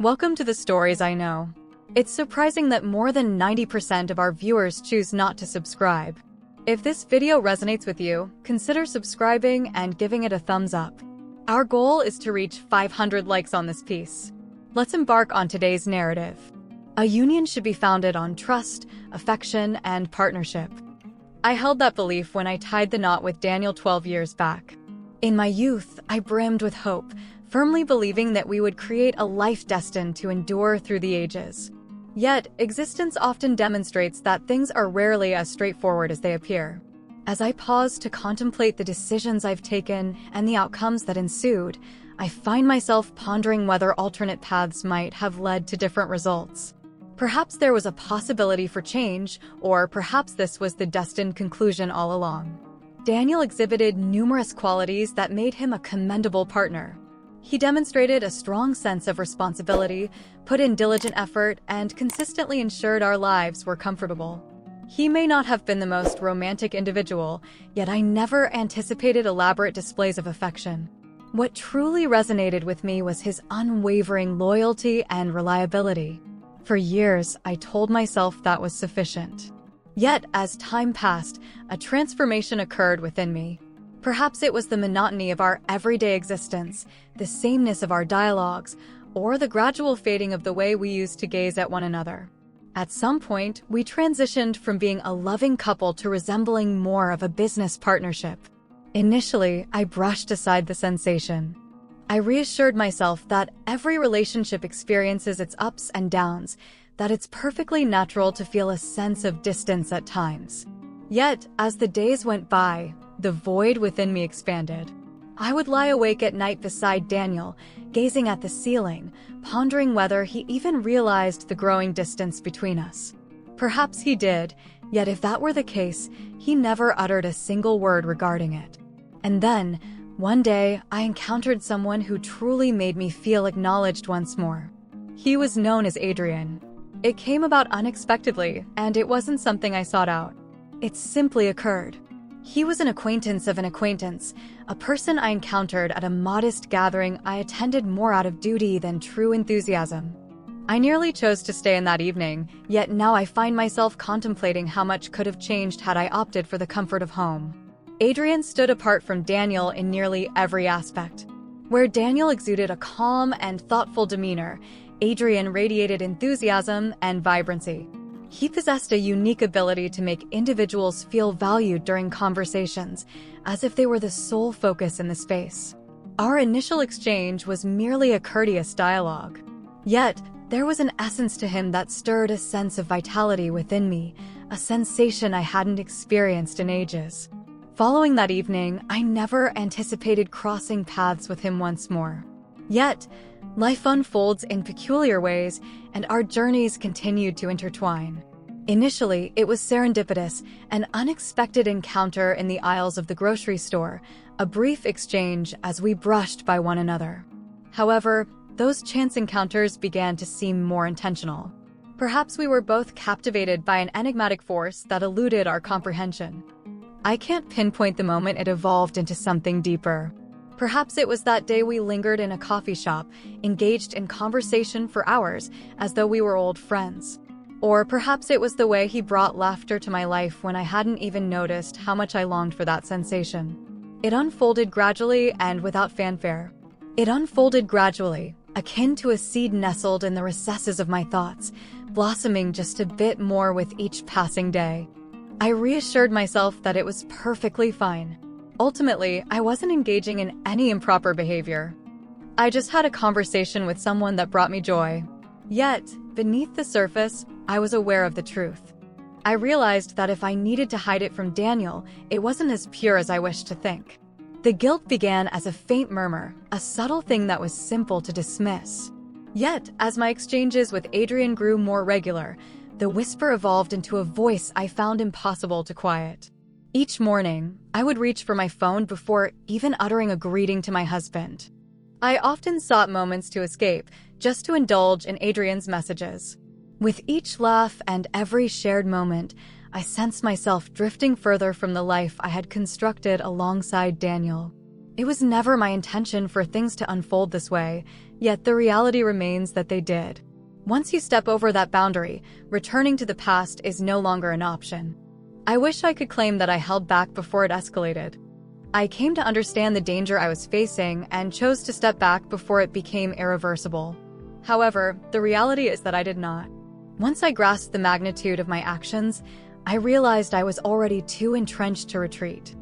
Welcome to the Stories I Know. It's surprising that more than 90% of our viewers choose not to subscribe. If this video resonates with you, consider subscribing and giving it a thumbs up. Our goal is to reach 500 likes on this piece. Let's embark on today's narrative. A union should be founded on trust, affection, and partnership. I held that belief when I tied the knot with Daniel 12 years back. In my youth, I brimmed with hope, firmly believing that we would create a life destined to endure through the ages. Yet, existence often demonstrates that things are rarely as straightforward as they appear. As I pause to contemplate the decisions I've taken and the outcomes that ensued, I find myself pondering whether alternate paths might have led to different results. Perhaps there was a possibility for change, or perhaps this was the destined conclusion all along. Daniel exhibited numerous qualities that made him a commendable partner. He demonstrated a strong sense of responsibility, put in diligent effort, and consistently ensured our lives were comfortable. He may not have been the most romantic individual, yet I never anticipated elaborate displays of affection. What truly resonated with me was his unwavering loyalty and reliability. For years, I told myself that was sufficient. Yet, as time passed, a transformation occurred within me. Perhaps it was the monotony of our everyday existence, the sameness of our dialogues, or the gradual fading of the way we used to gaze at one another. At some point, we transitioned from being a loving couple to resembling more of a business partnership. Initially, I brushed aside the sensation. I reassured myself that every relationship experiences its ups and downs, that it's perfectly natural to feel a sense of distance at times. Yet, as the days went by, the void within me expanded. I would lie awake at night beside Daniel, gazing at the ceiling, pondering whether he even realized the growing distance between us. Perhaps he did, yet if that were the case, he never uttered a single word regarding it. And then, one day, I encountered someone who truly made me feel acknowledged once more. He was known as Adrian. It came about unexpectedly, and it wasn't something I sought out. It simply occurred. He was an acquaintance of an acquaintance, a person I encountered at a modest gathering I attended more out of duty than true enthusiasm. I nearly chose to stay in that evening, yet now I find myself contemplating how much could have changed had I opted for the comfort of home. Adrian stood apart from Daniel in nearly every aspect. Where Daniel exuded a calm and thoughtful demeanor, Adrian radiated enthusiasm and vibrancy. He possessed a unique ability to make individuals feel valued during conversations, as if they were the sole focus in the space. Our initial exchange was merely a courteous dialogue. Yet, there was an essence to him that stirred a sense of vitality within me, a sensation I hadn't experienced in ages. Following that evening, I never anticipated crossing paths with him once more. Yet, life unfolds in peculiar ways, and our journeys continued to intertwine. Initially, it was serendipitous, an unexpected encounter in the aisles of the grocery store, a brief exchange as we brushed by one another. However, those chance encounters began to seem more intentional. Perhaps we were both captivated by an enigmatic force that eluded our comprehension. I can't pinpoint the moment it evolved into something deeper. Perhaps it was that day we lingered in a coffee shop, engaged in conversation for hours, as though we were old friends. Or perhaps it was the way he brought laughter to my life when I hadn't even noticed how much I longed for that sensation. It unfolded gradually and without fanfare. Akin to a seed nestled in the recesses of my thoughts, blossoming just a bit more with each passing day. I reassured myself that it was perfectly fine. Ultimately, I wasn't engaging in any improper behavior. I just had a conversation with someone that brought me joy. Yet, beneath the surface, I was aware of the truth. I realized that if I needed to hide it from Daniel, it wasn't as pure as I wished to think. The guilt began as a faint murmur, a subtle thing that was simple to dismiss. Yet, as my exchanges with Adrian grew more regular, the whisper evolved into a voice I found impossible to quiet. Each morning, I would reach for my phone before even uttering a greeting to my husband. I often sought moments to escape, just to indulge in Adrian's messages. With each laugh and every shared moment, I sensed myself drifting further from the life I had constructed alongside Daniel. It was never my intention for things to unfold this way, yet the reality remains that they did. Once you step over that boundary, returning to the past is no longer an option. I wish I could claim that I held back before it escalated. I came to understand the danger I was facing and chose to step back before it became irreversible. However, the reality is that I did not. Once I grasped the magnitude of my actions, I realized I was already too entrenched to retreat.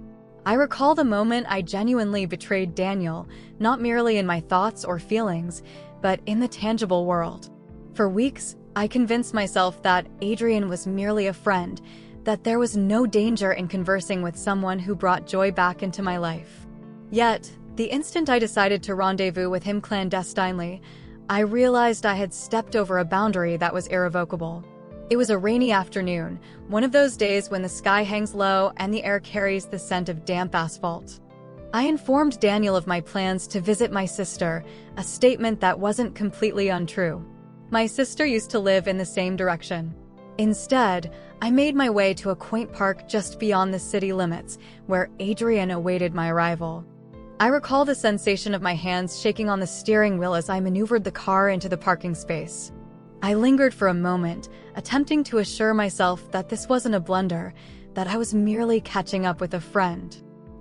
I recall the moment I genuinely betrayed Daniel, not merely in my thoughts or feelings, but in the tangible world. For weeks, I convinced myself that Adrian was merely a friend, that there was no danger in conversing with someone who brought joy back into my life. Yet, the instant I decided to rendezvous with him clandestinely, I realized I had stepped over a boundary that was irrevocable. It was a rainy afternoon, one of those days when the sky hangs low and the air carries the scent of damp asphalt. I informed Daniel of my plans to visit my sister, a statement that wasn't completely untrue. My sister used to live in the same direction. Instead, I made my way to a quaint park just beyond the city limits, where Adrian awaited my arrival. I recall the sensation of my hands shaking on the steering wheel as I maneuvered the car into the parking space. I lingered for a moment, attempting to assure myself that this wasn't a blunder, that I was merely catching up with a friend.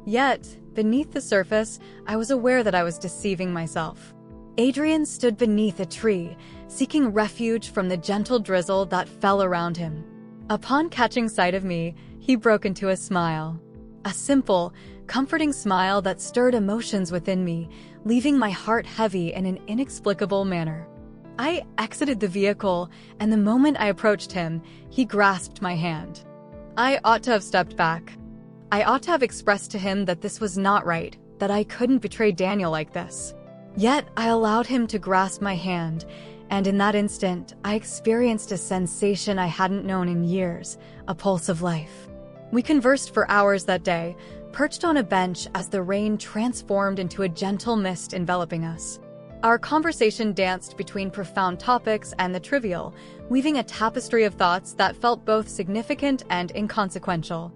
Yet, beneath the surface, I was aware that I was deceiving myself. Adrian stood beneath a tree, seeking refuge from the gentle drizzle that fell around him. Upon catching sight of me, he broke into a smile. A simple, comforting smile that stirred emotions within me, leaving my heart heavy in an inexplicable manner. I exited the vehicle, and the moment I approached him, he grasped my hand. I ought to have stepped back. I ought to have expressed to him that this was not right, that I couldn't betray Daniel like this. Yet I allowed him to grasp my hand, and in that instant, I experienced a sensation I hadn't known in years, a pulse of life. We conversed for hours that day, perched on a bench as the rain transformed into a gentle mist enveloping us. Our conversation danced between profound topics and the trivial, weaving a tapestry of thoughts that felt both significant and inconsequential.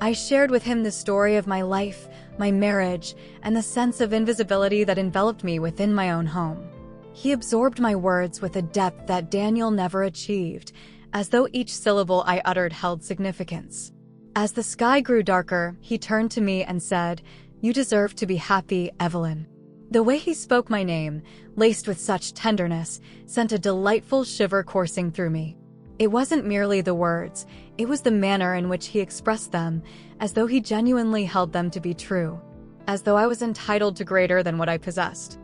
I shared with him the story of my life, my marriage, and the sense of invisibility that enveloped me within my own home. He absorbed my words with a depth that Daniel never achieved, as though each syllable I uttered held significance. As the sky grew darker, he turned to me and said, "You deserve to be happy, Evelyn." The way he spoke my name, laced with such tenderness, sent a delightful shiver coursing through me. It wasn't merely the words, it was the manner in which he expressed them, as though he genuinely held them to be true, as though I was entitled to greater than what I possessed.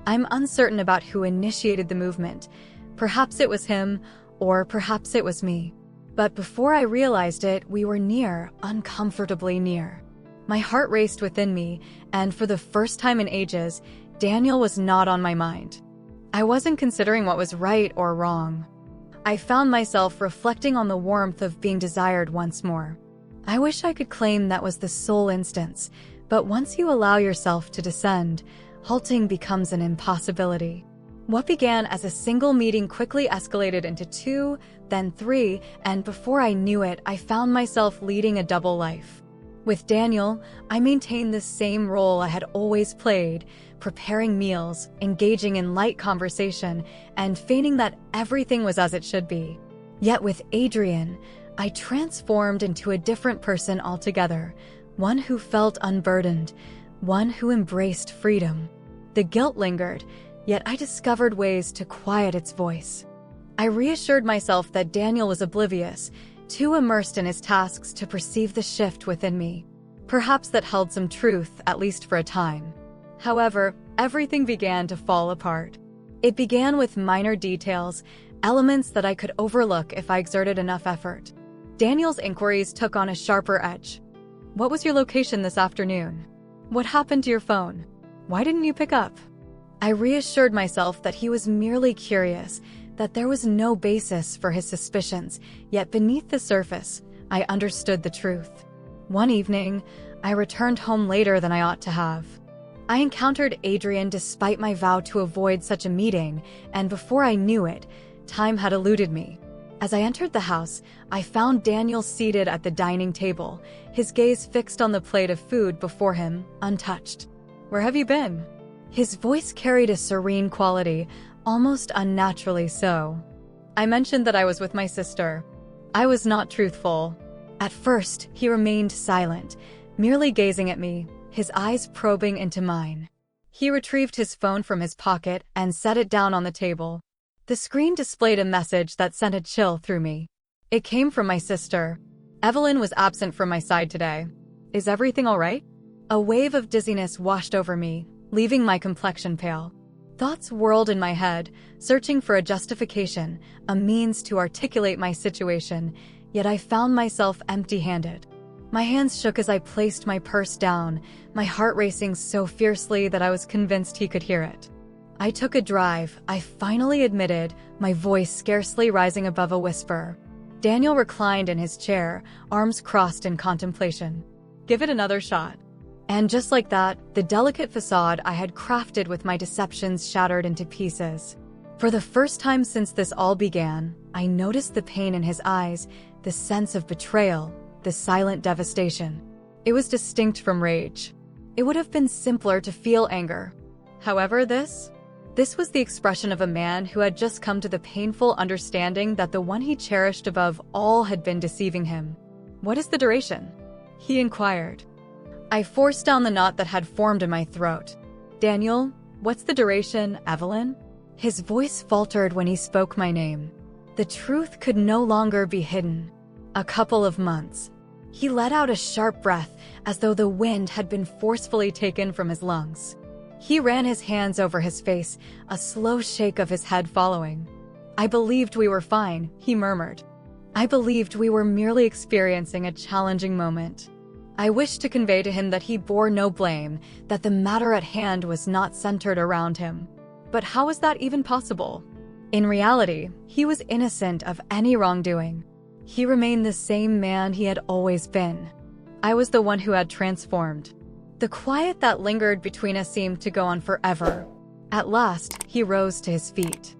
I'm uncertain about who initiated the movement. Perhaps it was him, or perhaps it was me. But before I realized it, we were near, uncomfortably near. My heart raced within me, and for the first time in ages, Daniel was not on my mind. I wasn't considering what was right or wrong. I found myself reflecting on the warmth of being desired once more. I wish I could claim that was the sole instance, but once you allow yourself to descend, halting becomes an impossibility. What began as a single meeting quickly escalated into 2, then 3, and before I knew it, I found myself leading a double life. With Daniel, I maintained the same role I had always played, preparing meals, engaging in light conversation, and feigning that everything was as it should be. Yet with Adrian, I transformed into a different person altogether, one who felt unburdened, one who embraced freedom. The guilt lingered, yet I discovered ways to quiet its voice. I reassured myself that Daniel was oblivious, too immersed in his tasks to perceive the shift within me. Perhaps that held some truth, at least for a time. However, everything began to fall apart. It began with minor details, elements that I could overlook if I exerted enough effort. Daniel's inquiries took on a sharper edge. "What was your location this afternoon? What happened to your phone? Why didn't you pick up?" I reassured myself that he was merely curious, that there was no basis for his suspicions, yet beneath the surface, I understood the truth. One evening, I returned home later than I ought to have. I encountered Adrian despite my vow to avoid such a meeting, and before I knew it, time had eluded me. As I entered the house, I found Daniel seated at the dining table, his gaze fixed on the plate of food before him, untouched. Where have you been?" His voice carried a serene quality, almost unnaturally so. I mentioned that I was with my sister. I was not truthful. At first, he remained silent, merely gazing at me, his eyes probing into mine. He retrieved his phone from his pocket and set it down on the table. The screen displayed a message that sent a chill through me. It came from my sister. "Evelyn was absent from my side today. Is everything all right?" A wave of dizziness washed over me, leaving my complexion pale. Thoughts whirled in my head, searching for a justification, a means to articulate my situation, yet I found myself empty-handed. My hands shook as I placed my purse down, my heart racing so fiercely that I was convinced he could hear it. "I took a drive," I finally admitted, my voice scarcely rising above a whisper. Daniel reclined in his chair, arms crossed in contemplation. "Give it another shot." And just like that, the delicate facade I had crafted with my deceptions shattered into pieces. For the first time since this all began, I noticed the pain in his eyes, the sense of betrayal, the silent devastation. It was distinct from rage. It would have been simpler to feel anger. However, this was the expression of a man who had just come to the painful understanding that the one he cherished above all had been deceiving him. "What is the duration?" he inquired. I forced down the knot that had formed in my throat. "Daniel, what's the duration, Evelyn?" His voice faltered when he spoke my name. The truth could no longer be hidden. "A couple of months." He let out a sharp breath, as though the wind had been forcefully taken from his lungs. He ran his hands over his face, a slow shake of his head following. "I believed we were fine," he murmured. "I believed we were merely experiencing a challenging moment." I wished to convey to him that he bore no blame, that the matter at hand was not centered around him. But how was that even possible? In reality, he was innocent of any wrongdoing. He remained the same man he had always been. I was the one who had transformed. The quiet that lingered between us seemed to go on forever. At last, he rose to his feet.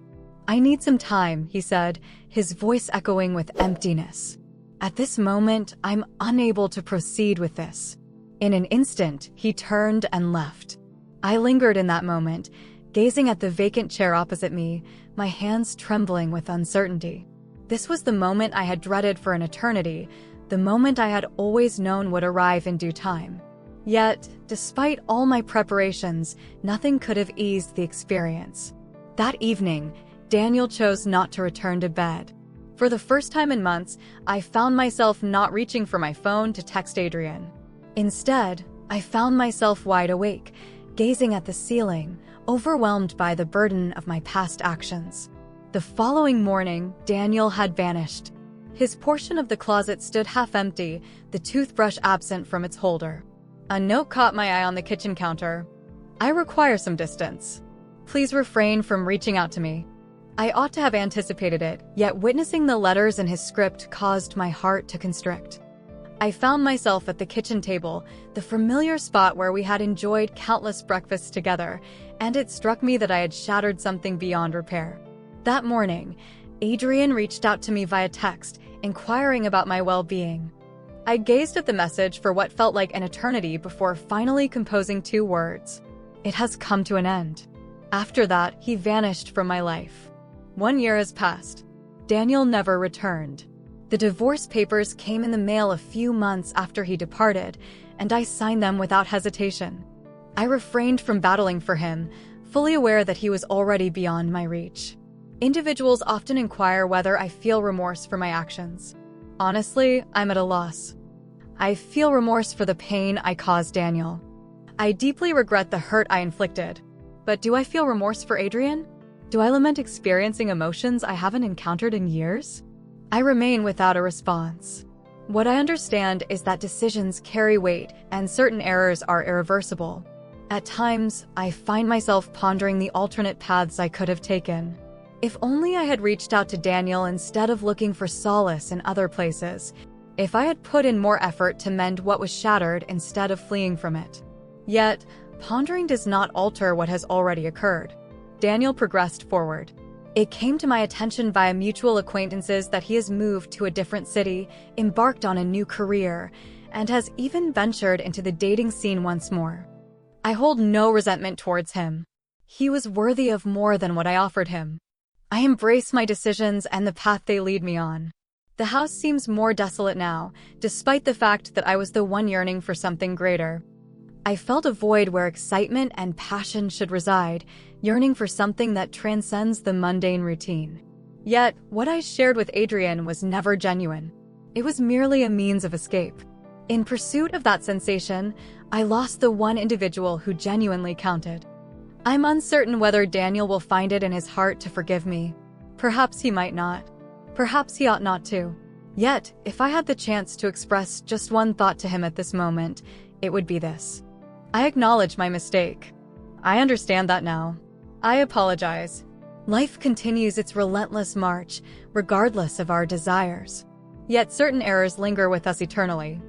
"I need some time," he said, his voice echoing with emptiness. "At this moment, I'm unable to proceed with this." In an instant, he turned and left. I lingered in that moment, gazing at the vacant chair opposite me, my hands trembling with uncertainty. This was the moment I had dreaded for an eternity, the moment I had always known would arrive in due time. Yet, despite all my preparations, nothing could have eased the experience. That evening, Daniel chose not to return to bed. For the first time in months, I found myself not reaching for my phone to text Adrian. Instead, I found myself wide awake, gazing at the ceiling, overwhelmed by the burden of my past actions. The following morning, Daniel had vanished. His portion of the closet stood half empty, the toothbrush absent from its holder. A note caught my eye on the kitchen counter. "I require some distance. Please refrain from reaching out to me." I ought to have anticipated it, yet witnessing the letters in his script caused my heart to constrict. I found myself at the kitchen table, the familiar spot where we had enjoyed countless breakfasts together, and it struck me that I had shattered something beyond repair. That morning, Adrian reached out to me via text, inquiring about my well-being. I gazed at the message for what felt like an eternity before finally composing 2 words. "It has come to an end." After that, he vanished from my life. 1 year has passed. Daniel never returned. The divorce papers came in the mail a few months after he departed, and I signed them without hesitation. I refrained from battling for him, fully aware that he was already beyond my reach. Individuals often inquire whether I feel remorse for my actions. Honestly, I'm at a loss. I feel remorse for the pain I caused Daniel. I deeply regret the hurt I inflicted. But do I feel remorse for Adrian? Do I lament experiencing emotions I haven't encountered in years? I remain without a response. What I understand is that decisions carry weight and certain errors are irreversible. At times, I find myself pondering the alternate paths I could have taken. If only I had reached out to Daniel instead of looking for solace in other places. If I had put in more effort to mend what was shattered instead of fleeing from it. Yet, pondering does not alter what has already occurred. Daniel progressed forward. It came to my attention via mutual acquaintances that he has moved to a different city, embarked on a new career, and has even ventured into the dating scene once more. I hold no resentment towards him. He was worthy of more than what I offered him. I embrace my decisions and the path they lead me on. The house seems more desolate now, despite the fact that I was the one yearning for something greater. I felt a void where excitement and passion should reside, yearning for something that transcends the mundane routine. Yet, what I shared with Adrian was never genuine. It was merely a means of escape. In pursuit of that sensation, I lost the one individual who genuinely counted. I'm uncertain whether Daniel will find it in his heart to forgive me. Perhaps he might not. Perhaps he ought not to. Yet, if I had the chance to express just one thought to him at this moment, it would be this. I acknowledge my mistake. I understand that now. I apologize. Life continues its relentless march, regardless of our desires. Yet certain errors linger with us eternally.